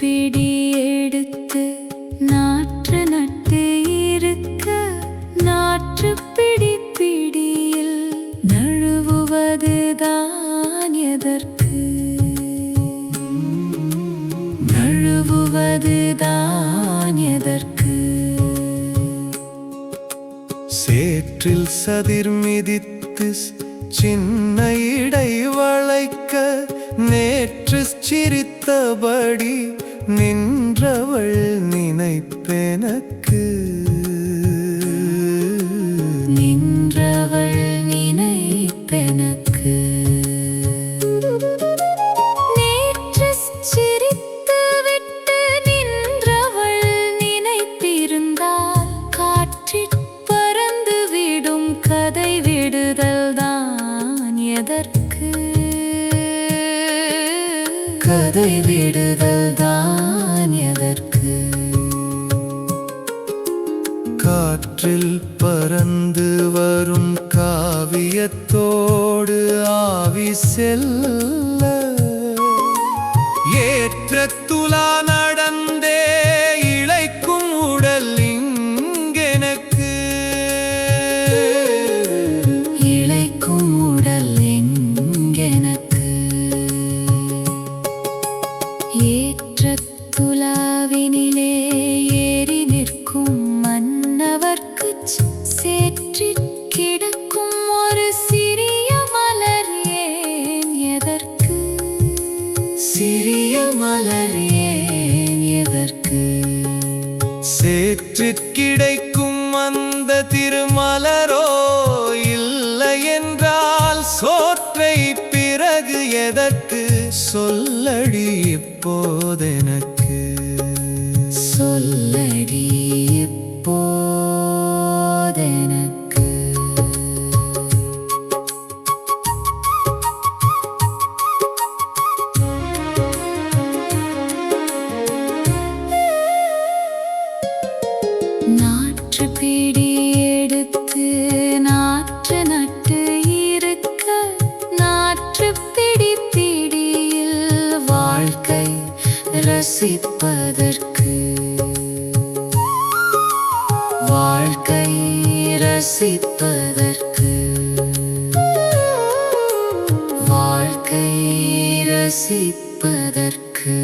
பிடி எடுத்து நாற்று நட்டு இருக்க நாற்று பிடி பிடியில் நழுவுவதுதான் எதற்கு? நழுவுவதுதான் எதற்கு? சேற்றில் சதிர் மிதித்து சின்ன இடை வளைக்க நேற்று சிரித்தபடி நின்றவள் நினைப்பெனக்கு. நின்றவள் நினைப்பெனக்கு. நேற்று சிரித்துவிட்டு நின்றவள் நினைப்பிருந்தால் காற்றிற் பறந்து விடும் கதை விடுதல்தான் எதற்கு? கதை விடுதல்தான் எதற்கு? காற்றில் பறந்து வரும் காவியத்தோடு ஆவி செல்ல ஏற்ற துலா நடந்தே இழைக்கும் உடல் இங்கெனக்கு. இழைக்கும் உடல் எங்கெனக்கு? ஏற்ற துலாவினிலே ஏறி நிற்கும் மன்னவர்க்குச் சேற்றிற் கிடக்கும் ஒரு சிறிய மலர் ஏன் எதற்கு? சிறிய மலர் ஏன் எதற்கு? சேற்றிற் கிடைக்கும் அந்த திருமலரோ இல்லை என்றால் சோற்றை பிறகு எதற்கு? சொல்லடி இப்போதெனக்கு. சொல்லடி இப்போதெனக்கு. நாற்று பிடி எடுத்து நாற்று நட்டு இருக்க நாற்று பிடி பிடியில் வாழ்க்கை ரசிப்பதற்கு. வாழ்க்கை ரசிப்பதற்கு. வாழ்க்கை ரசிப்பதற்கு.